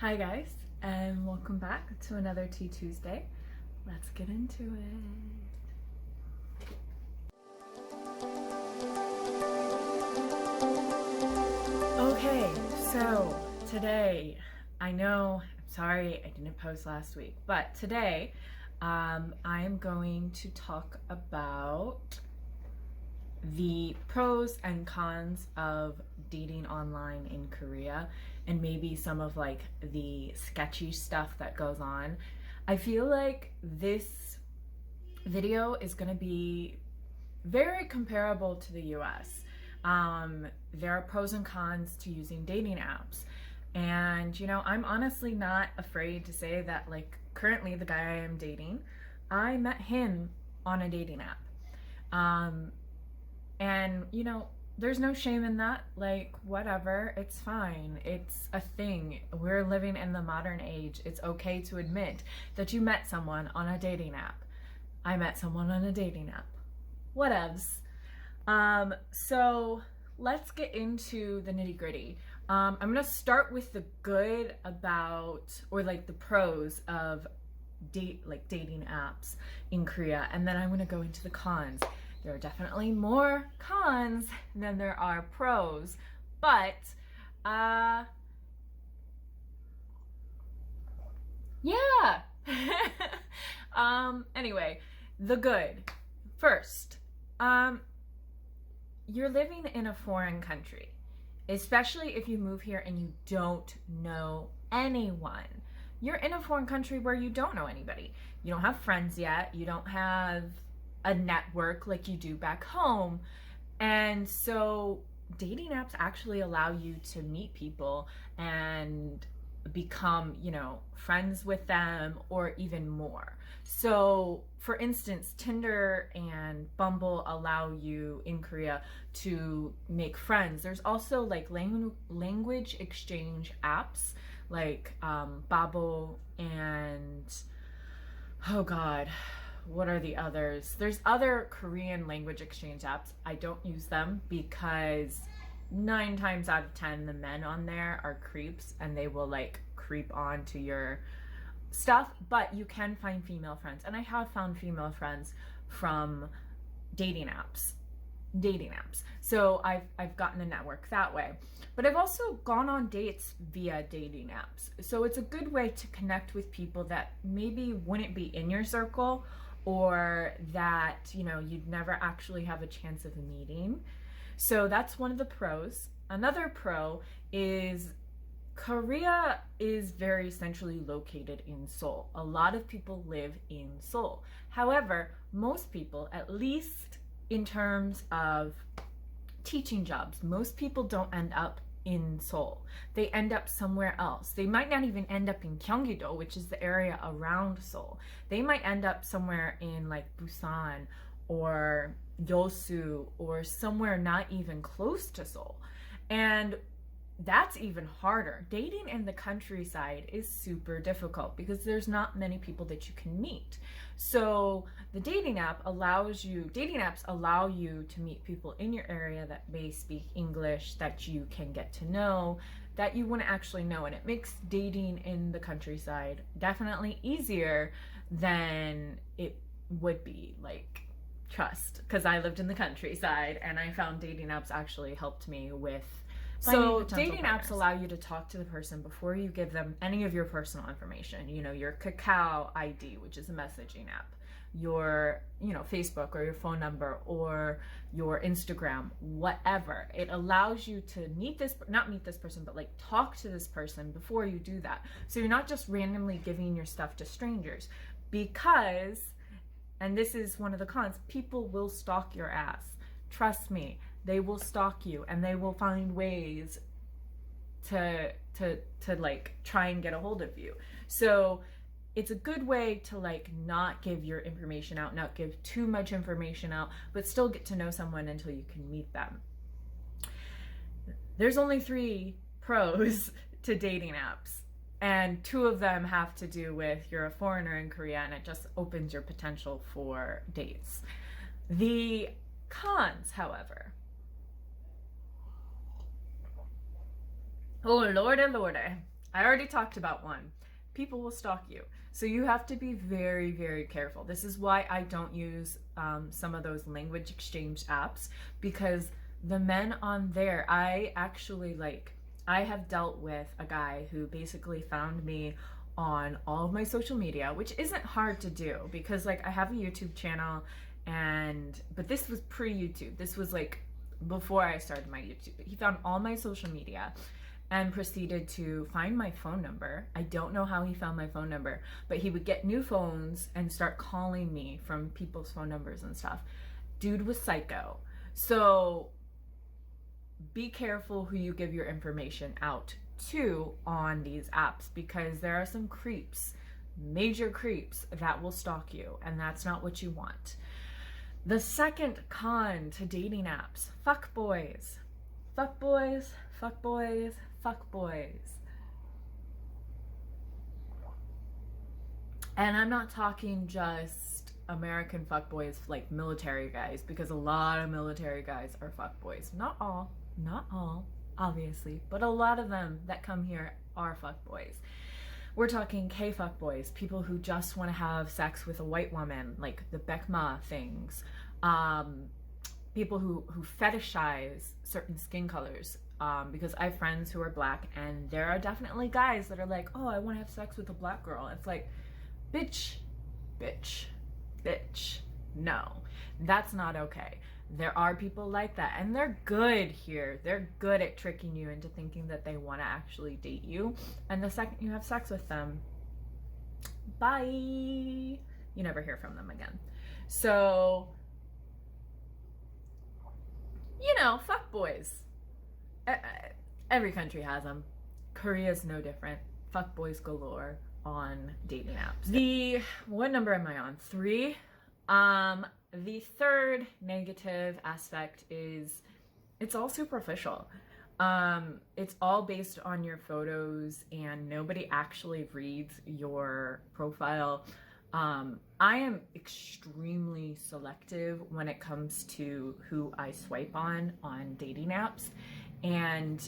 Hi guys, and welcome back to another Tea Tuesday. Let's get into it. Okay, so today, I'm sorry I didn't post last week, but today I am going to talk about the pros and cons of dating online in Korea and maybe some of like the sketchy stuff that goes on. I feel like this video is going to be very comparable to the US. There are pros and cons to using dating apps. And, I'm honestly not afraid to say that, like, currently the guy I am dating, I met him on a dating app. And, there's no shame in that. Like, whatever, it's fine. It's a thing. We're living in the modern age. It's okay to admit that you met someone on a dating app. I met someone on a dating app. Whatevs. So let's get into the nitty gritty. I'm gonna start with the good about, or like the pros of dating apps in Korea, and then I'm gonna go into the cons. There are definitely more cons than there are pros, but yeah. Anyway, the good. First, you're living in a foreign country, especially if you move here and you don't know anyone. You're in a foreign country where you don't know anybody. You don't have friends yet. You don't have a network like you do back home. And so dating apps actually allow you to meet people and become, friends with them or even more. So, for instance, Tinder and Bumble allow you in Korea to make friends. There's also like language exchange apps like Babo and oh god, what are the others? There's other Korean language exchange apps. I don't use them because 9 times out of 10 the men on there are creeps and they will like creep on to your stuff, but you can find female friends, and I have found female friends from dating apps. So I've gotten a network that way. But I've also gone on dates via dating apps. So it's a good way to connect with people that maybe wouldn't be in your circle, or that, you'd never actually have a chance of meeting. So that's one of the pros. Another pro is Korea is very centrally located in Seoul. A lot of people live in Seoul. However, most people, at least in terms of teaching jobs, most people don't end up in Seoul. They end up somewhere else. They might not even end up in Gyeonggi-do, which is the area around Seoul. They might end up somewhere in like Busan or Yosu or somewhere not even close to Seoul. And that's even harder. Dating in the countryside is super difficult because there's not many people that you can meet. So the dating apps allow you to meet people in your area that may speak English, that you can get to know, that you wouldn't actually know. And it makes dating in the countryside definitely easier than it would be, like, trust, because I lived in the countryside and I found dating apps actually helped me with. So dating apps allow you to talk to the person before you give them any of your personal information. Your Kakao ID, which is a messaging app, your, Facebook or your phone number or your Instagram, whatever. It allows you to not meet this person, but like talk to this person before you do that. So you're not just randomly giving your stuff to strangers, because, and this is one of the cons, people will stalk your ass. Trust me, they will stalk you and they will find ways to like try and get a hold of you. So it's a good way to like not give your information out, not give too much information out, but still get to know someone until you can meet them. There's only 3 pros to dating apps, and 2 of them have to do with you're a foreigner in Korea and it just opens your potential for dates. The cons, however, oh lordy, I already talked about one. People will stalk you. So you have to be very, very careful. This is why I don't use some of those language exchange apps, because the men on there, I have dealt with a guy who basically found me on all of my social media, which isn't hard to do because like I have a YouTube channel but this was pre-YouTube. This was like before I started my YouTube. He found all my social media and proceeded to find my phone number. I don't know how he found my phone number, but he would get new phones and start calling me from people's phone numbers and stuff. Dude was psycho. So be careful who you give your information out to on these apps, because there are some creeps, major creeps, that will stalk you, and that's not what you want. The second con to dating apps: fuck boys. Fuck boys, fuck boys, fuck boys. And I'm not talking just American fuckboys like military guys, because a lot of military guys are fuckboys. Not all, obviously, but a lot of them that come here are fuckboys. We're talking K-fuckboys, people who just want to have sex with a white woman, like the Bekma things. People who fetishize certain skin colors. Because I have friends who are black, and there are definitely guys that are like, oh, I want to have sex with a black girl. It's like, bitch, no, that's not okay. There are people like that, and they're good here. They're good at tricking you into thinking that they want to actually date you, and the second you have sex with them, bye, you never hear from them again. So, you know, fuck boys. Every country has them. Korea's no different. Fuck boys galore on dating apps. What number am I on? 3. The third negative aspect is it's all superficial. It's all based on your photos, and nobody actually reads your profile. I am extremely selective when it comes to who I swipe on dating apps, and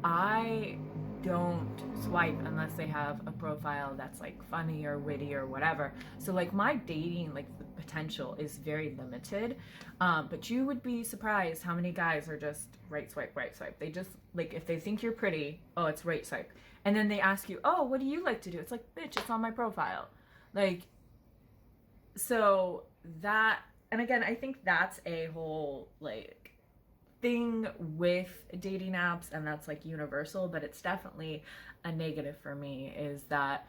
I don't swipe unless they have a profile that's like funny or witty or whatever. So like my dating, like the potential is very limited. But you would be surprised how many guys are just right swipe. They just, like, if they think you're pretty, oh, it's right swipe. And then they ask you, oh, what do you like to do? It's like, bitch, it's on my profile. Like, so that, and again, I think that's a whole like thing with dating apps, and that's like universal, but it's definitely a negative for me, is that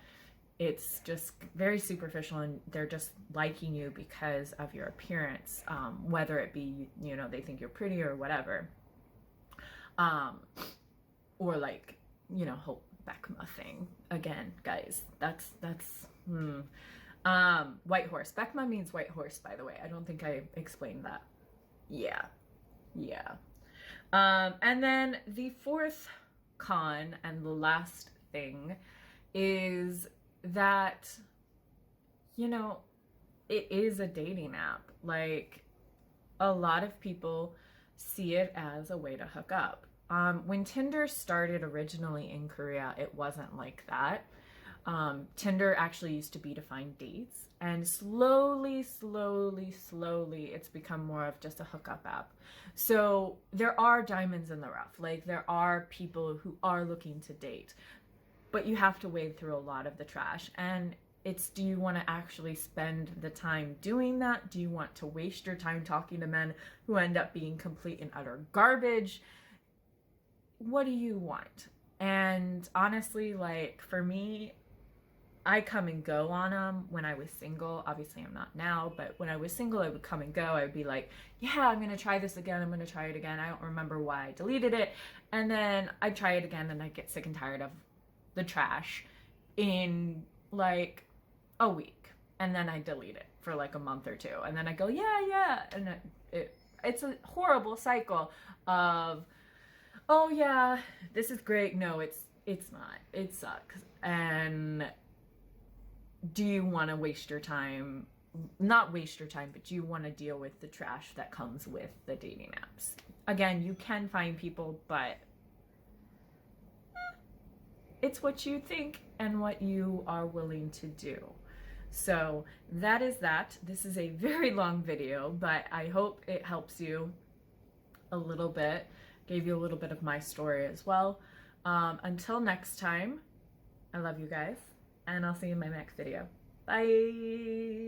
it's just very superficial, and they're just liking you because of your appearance, whether it be, you know, they think you're pretty or whatever, or like, you know, whole Bekma thing. Again, guys, that's white horse. Bekma means white horse, by the way. I don't think I explained that. Yeah. And then the fourth con and the last thing is that, you know, it is a dating app. Like, a lot of people see it as a way to hook up. When Tinder started originally in Korea, it wasn't like that. Tinder actually used to be to find dates, and slowly it's become more of just a hookup app. So there are diamonds in the rough. Like, there are people who are looking to date, but you have to wade through a lot of the trash. And it's, do you want to actually spend the time doing that? Do you want to waste your time talking to men who end up being complete and utter garbage? What do you want? And honestly, like, for me, I come and go on them. When I was single, obviously I'm not now, but when I was single, I would come and go. I would be like, yeah, I'm going to try this again. I'm going to try it again. I don't remember why I deleted it. And then I'd try it again, and I'd get sick and tired of the trash in like a week. And then I delete it for like a month or 2. And then I go, yeah. And it's a horrible cycle of, oh yeah, this is great. No, it's not. It sucks. And do you want to waste your time? Not waste your time, but do you want to deal with the trash that comes with the dating apps? Again, you can find people, but It's what you think and what you are willing to do. So that is that. This is a very long video, but I hope it helps you a little bit, gave you a little bit of my story as well. Until next time, I love you guys, and I'll see you in my next video. Bye.